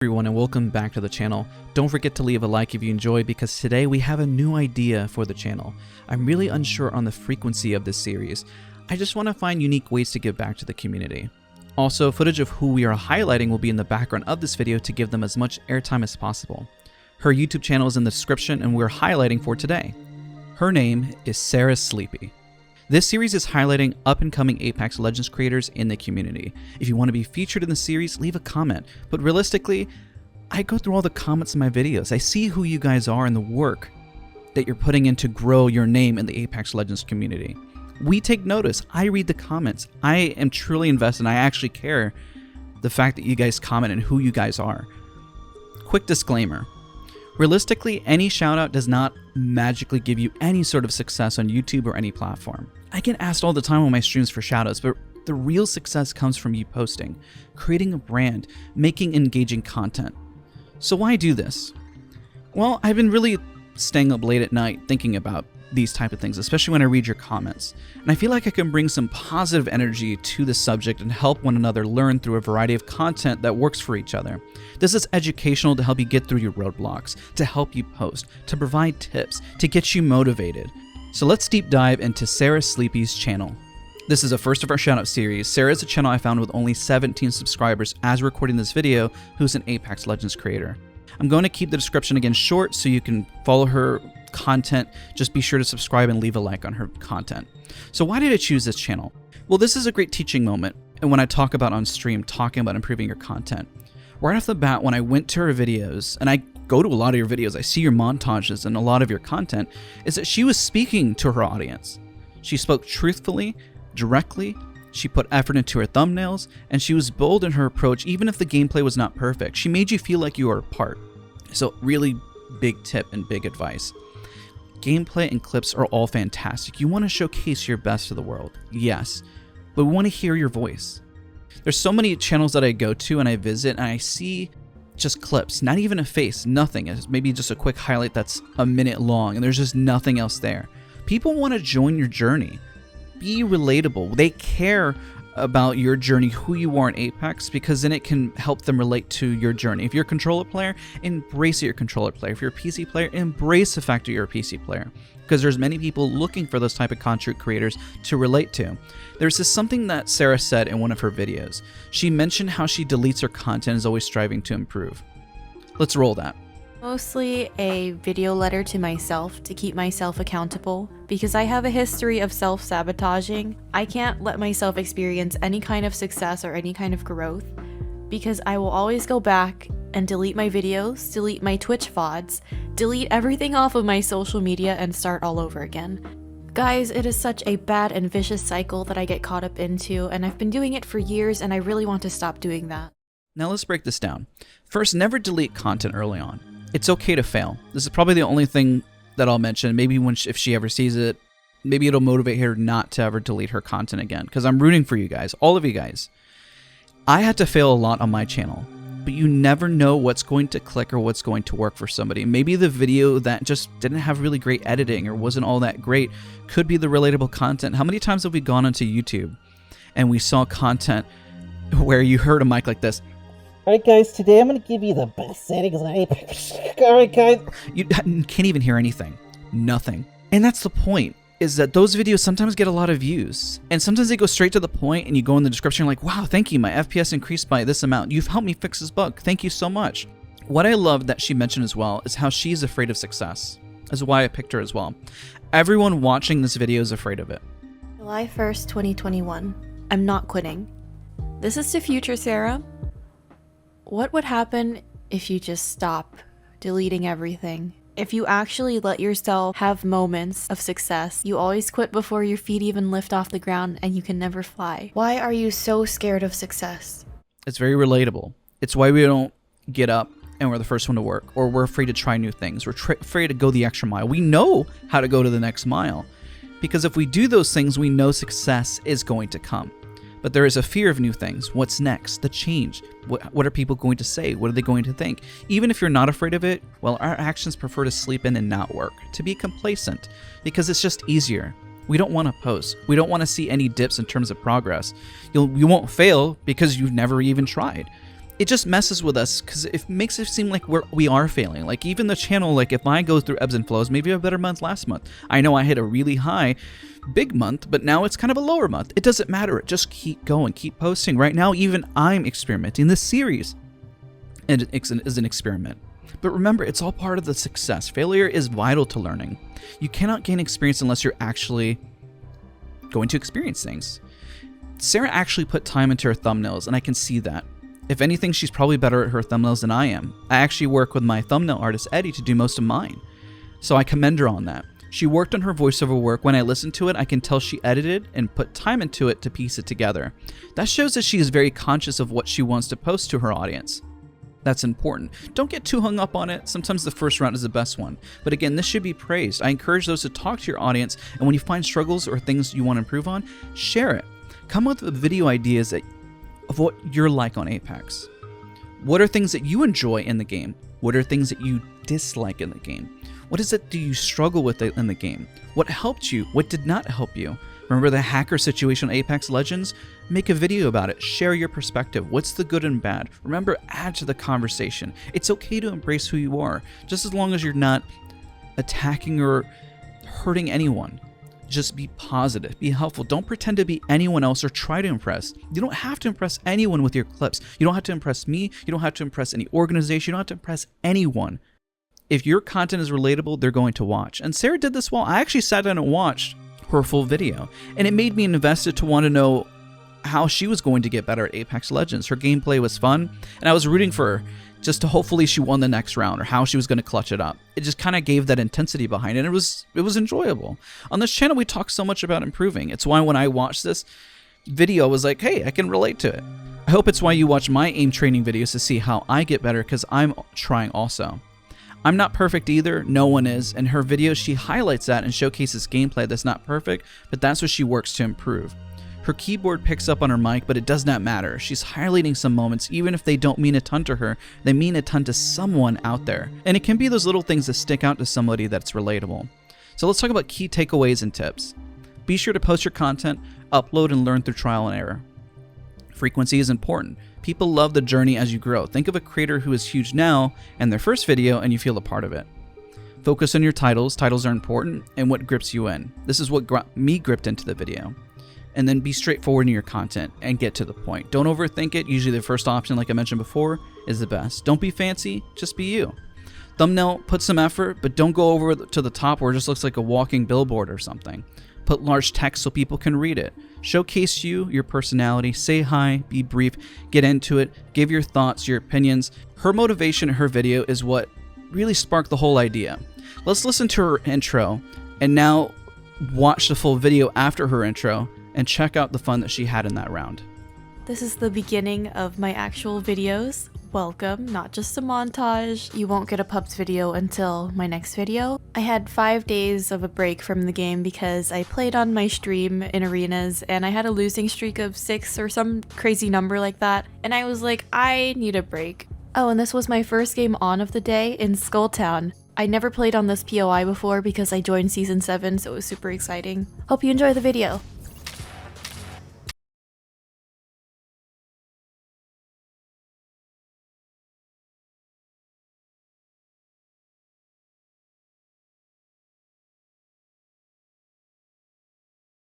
Everyone, and welcome back to the channel. Don't forget to leave a like if you enjoy, because today we have a new idea for the channel. I'm really unsure on the frequency of this series. I just want to find unique ways to give back to the community. Also, footage of who we are highlighting will be in the background of this video to give them as much airtime as possible. Her YouTube channel is in the description and we're highlighting for today. Her name is SeraSleepy. This series is highlighting up-and-coming Apex Legends creators in the community. If you want to be featured in the series, leave a comment. But realistically, I go through all the comments in my videos. I see who you guys are and the work that you're putting in to grow your name in the Apex Legends community. We take notice. I read the comments. I am truly invested, and I actually care the fact that you guys comment and who you guys are. Quick disclaimer. Realistically, any shoutout does not magically give you any sort of success on YouTube or any platform. I get asked all the time on my streams for shoutouts, but the real success comes from you posting, creating a brand, making engaging content. So why do this? Well, I've been really staying up late at night thinking about these type of things, especially when I read your comments. And I feel like I can bring some positive energy to the subject and help one another learn through a variety of content that works for each other. This is educational to help you get through your roadblocks, to help you post, to provide tips, to get you motivated. So let's deep dive into SeraSleepy's channel. This is the first of our shoutout series. Sera is a channel I found with only 17 subscribers as recording this video, who's an Apex Legends creator. I'm going to keep the description again short so you can follow her content. Just be sure to subscribe and leave a like on her content. So why did I choose this channel? Well, this is a great teaching moment, and when I talk about on stream, talking about improving your content. Right off the bat, when I went to her videos, and I go to a lot of your videos, I see your montages and a lot of your content, is that she was speaking to her audience. She spoke truthfully, directly, she put effort into her thumbnails, and she was bold in her approach even if the gameplay was not perfect. She made you feel like you were a part. So really big tip and big advice. Gameplay and clips are all fantastic. You want to showcase your best to the world, yes, but we want to hear your voice. There's so many channels that I go to and I visit and I see just clips, not even a face, nothing. It's maybe just a quick highlight that's a minute long and there's just nothing else there. People want to join your journey. Be relatable. They care about your journey, who you are in Apex, because then it can help them relate to your journey. If you're a controller player, embrace your controller player. If you're a PC player, embrace the fact that you're a PC player, because there's many people looking for those type of content creators to relate to. There's this something that Sera said in one of her videos. She mentioned how she deletes her content and is always striving to improve. Let's roll that. Mostly a video letter to myself to keep myself accountable, because I have a history of self-sabotaging. I can't let myself experience any kind of success or any kind of growth, because I will always go back and delete my videos, delete my Twitch VODs, delete everything off of my social media and start all over again. Guys, it is such a bad and vicious cycle that I get caught up into, and I've been doing it for years and I really want to stop doing that. Now let's break this down. First, never delete content early on. It's okay to fail. This is probably the only thing that I'll mention. Maybe if she ever sees it, maybe it'll motivate her not to ever delete her content again, because I'm rooting for you guys, all of you guys. I had to fail a lot on my channel, but you never know what's going to click or what's going to work for somebody. Maybe the video that just didn't have really great editing or wasn't all that great could be the relatable content. How many times have we gone onto YouTube and we saw content where you heard a mic like this? Alright guys, today I'm going to give you the best settings on Apex. Alright guys. You can't even hear anything. Nothing. And that's the point, is that those videos sometimes get a lot of views. And sometimes they go straight to the point and you go in the description like, wow, thank you, my FPS increased by this amount. You've helped me fix this bug. Thank you so much. What I love that she mentioned as well is how she's afraid of success. That's why I picked her as well. Everyone watching this video is afraid of it. July 1st, 2021. I'm not quitting. This is to future Sera. What would happen if you just stop deleting everything? If you actually let yourself have moments of success, you always quit before your feet even lift off the ground and you can never fly. Why are you so scared of success? It's very relatable. It's why we don't get up and we're the first one to work, or we're afraid to try new things. We're afraid to go the extra mile. We know how to go to the next mile, because if we do those things, we know success is going to come. But there is a fear of new things. What's next? The change. What are people going to say? What are they going to think? Even if you're not afraid of it, well, our actions prefer to sleep in and not work, to be complacent, because it's just easier. We don't want to post. We don't want to see any dips in terms of progress. You won't fail because you've never even tried. it just messes with us because it makes it seem like we are failing. Like even the channel, like if I go through ebbs and flows, maybe I have a better month last month. I know I hit a really high, big month, but now it's kind of a lower month. It doesn't matter. Just keep going, keep posting. Right now, even I'm experimenting. This series is an experiment. But remember, it's all part of the success. Failure is vital to learning. You cannot gain experience unless you're actually going to experience things. Sera actually put time into her thumbnails, and I can see that. If anything, she's probably better at her thumbnails than I am. I actually work with my thumbnail artist, Eddie, to do most of mine. So I commend her on that. She worked on her voiceover work. When I listen to it, I can tell she edited and put time into it to piece it together. That shows that she is very conscious of what she wants to post to her audience. That's important. Don't get too hung up on it. Sometimes the first round is the best one. But again, this should be praised. I encourage those to talk to your audience, and when you find struggles or things you want to improve on, share it. Come up with video ideas of what you're like on Apex. What are things that you enjoy in the game? What are things that you dislike in the game? What is it do you struggle with in the game? What helped you? What did not help you? Remember the hacker situation on Apex Legends? Make a video about it. Share your perspective. What's the good and bad? Remember, add to the conversation. It's okay to embrace who you are, just as long as you're not attacking or hurting anyone. Just be positive, be helpful. Don't pretend to be anyone else or try to impress. You don't have to impress anyone with your clips. You don't have to impress me. You don't have to impress any organization. You don't have to impress anyone. If your content is relatable, they're going to watch. And Sera did this well. I actually sat down and watched her full video, and it made me invested to want to know how she was going to get better at Apex Legends. Her gameplay was fun, and I was rooting for her just to hopefully she won the next round or how she was going to clutch it up. It just kind of gave that intensity behind it. It was enjoyable. On this channel, we talk so much about improving. It's why when I watched this video, I was like, hey, I can relate to it. I hope it's why you watch my aim training videos to see how I get better, because I'm trying also. I'm not perfect either, no one is. In her videos, she highlights that and showcases gameplay that's not perfect, but that's what she works to improve. Her keyboard picks up on her mic, but it does not matter. She's highlighting some moments, even if they don't mean a ton to her, they mean a ton to someone out there. And it can be those little things that stick out to somebody that's relatable. So let's talk about key takeaways and tips. Be sure to post your content, upload, and learn through trial and error. Frequency is important. People love the journey as you grow. Think of a creator who is huge now and their first video and you feel a part of it. Focus on your titles. Titles are important and what grips you in. This is what me gripped into the video. And then be straightforward in your content and get to the point. Don't overthink it. Usually the first option, like I mentioned before, is the best. Don't be fancy, just be you. Thumbnail, put some effort, but don't go over to the top where it just looks like a walking billboard or something. Put large text so people can read it. Showcase you, your personality, say hi, be brief, get into it, give your thoughts, your opinions. Her motivation in her video is what really sparked the whole idea. Let's listen to her intro and now watch the full video after her intro and check out the fun that she had in that round. This is the beginning of my actual videos. Welcome, not just a montage. You won't get a pubs video until my next video. I had 5 days of a break from the game because I played on my stream in arenas and I had a losing streak of 6 or some crazy number like that. And I was like, I need a break. Oh, and this was my first game on of the day in Skulltown. I never played on this POI before because I joined Season 7, so it was super exciting. Hope you enjoy the video.